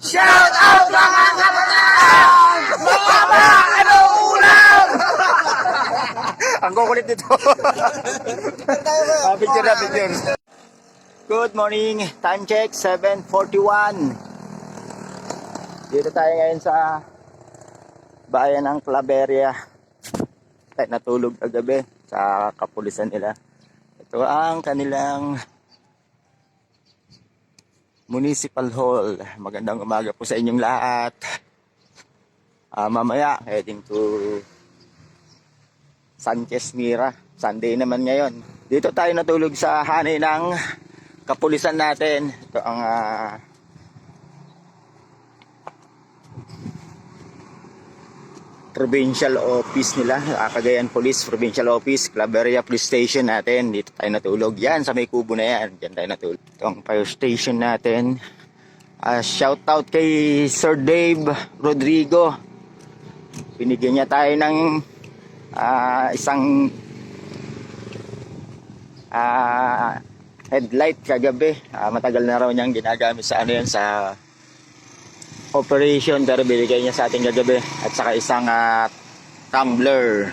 Shout out mga kabataan! Mama, ano ulam? Ang kukulit nito. Picture na, picture. Good morning. Time check, 7:41. Dito tayo ngayon sa bayan ng Claveria. Tayo natulog kagabi sa kapulisan nila. Ito ang kanilang Municipal Hall. Magandang umaga po sa inyong lahat. Mamaya, heading to Sanchez Mira. Sunday naman ngayon. Dito tayo natulog sa hanay ng kapulisan natin. Ito ang provincial office nila, Cagayan Police Provincial Office, Claveria Police Station natin. Dito tayo natulog. Yan, sa may kubo na yan. Diyan tayo natulog. Ito ang fire station natin. Shout out kay Sir Dave Rodrigo. Binigyan niya tayo ng isang headlight kagabi. Matagal na raw niyang ginagamit sa ano yan, sa operation, pero binigay niya sa ating kagabi. At saka isang tumbler.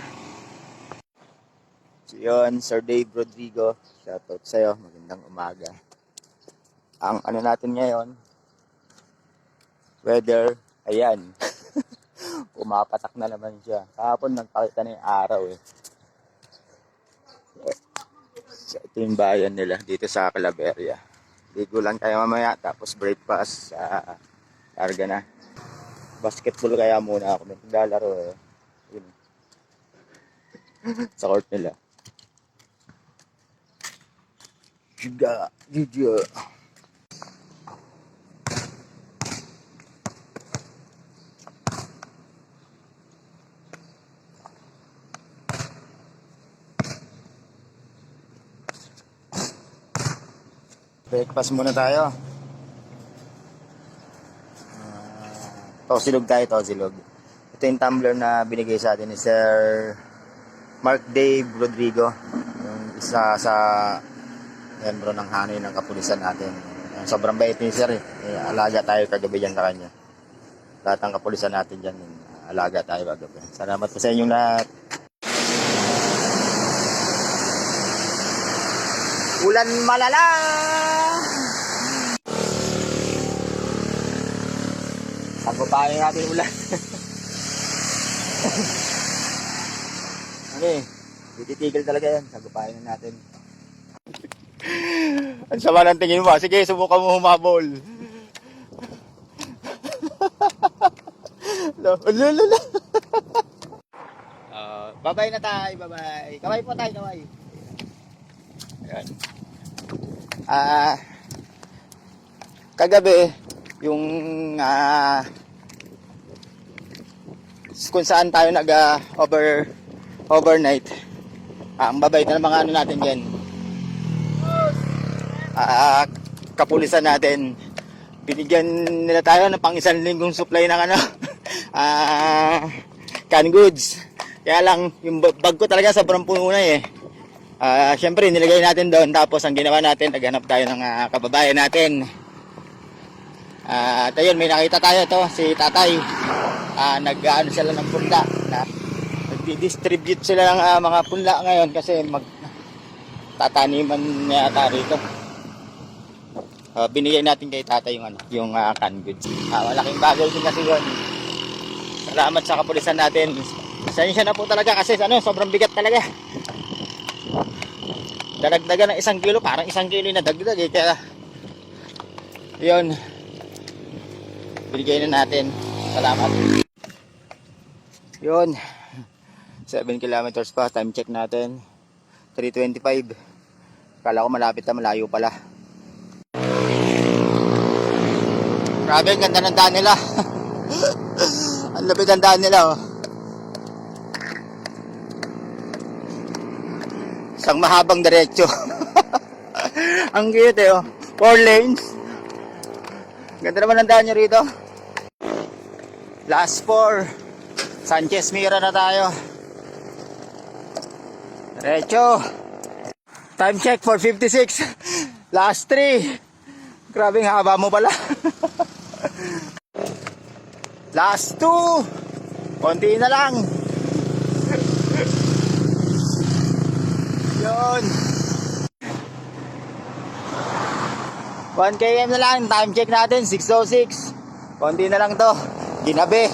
So yun, Sir Dave Rodrigo, shoutout sa'yo, magandang umaga. Ang ano natin ngayon, weather, ayan. Pumapatak na naman siya. Kahapon nagpakita na yung araw eh. So ito yung bayan nila dito sa Claveria. Ligo lang tayo mamaya, tapos breakfast. Karga na. Basketball kaya muna ako. May naglalaro eh. Yun. Sa court nila. Giga. Breakfast muna tayo. Tosilog tayo, tosilog. Ito yung tumbler na binigay sa atin ni Sir Mark Dave Rodrigo. Yung isa sa membro ng hanay ng kapulisan natin. Sobrang bait ni Sir eh. Alaga tayo kagabi dyan sa kanya. Lahat ng kapulisan natin dyan, alaga tayo kagabi. Salamat po sa inyong lahat. Ulan malala! Sagupahin natin ulan. Okay, tititigil talaga yan. Sagupahin natin. Ang sama ng tingin mo. Sige, subukan mo humabol. Lululula. Babay na tayo, babay. Kaway po tayo, kaway. Ayan. Kagabi, yung kung saan tayo overnight, ang babait na mga ano natin dyan, kapulisan natin, binigyan nila tayo ng pang isang linggong supply ng ano, canned goods. Kaya lang yung bag ko talaga sobrang puno na eh. Syempre nilagay natin doon, tapos ang ginawa natin, naghanap tayo ng kababayan natin. At ayun, may nakita tayo to, si tatay. Nag-ano sila ng punla, nag-distribute sila ng mga punla ngayon kasi magtataniman yata rito. Binigay natin kay tatay yung ano, yung canned goods. Malaking bagay din kasi yun. Salamat sa kapulisan natin. Pasensya na po talaga kasi ano, sobrang bigat talaga. Dadagdagan ng 1 kilo, parang 1 kilo na dagdag eh. Kaya yun, binigay na natin. Salamat. Yun, 7 kilometers pa. Time check natin 3:25. Kala ko malapit na, malayo pala. Grabe, ang ganda ng daan nila. Ang lapit ang daan nila oh. Isang mahabang diretso. Ang cute eh oh. 4 lanes. Ganda naman ang daan nyo rito. Last 4. Sanchez Mira na tayo. Diretso. Time check 4:56. Last 3. Grabing haba mo pala. Last 2. Konti na lang. Yun. 1 km na lang. Time check natin, 6:06. Konti na lang to. Ginabi.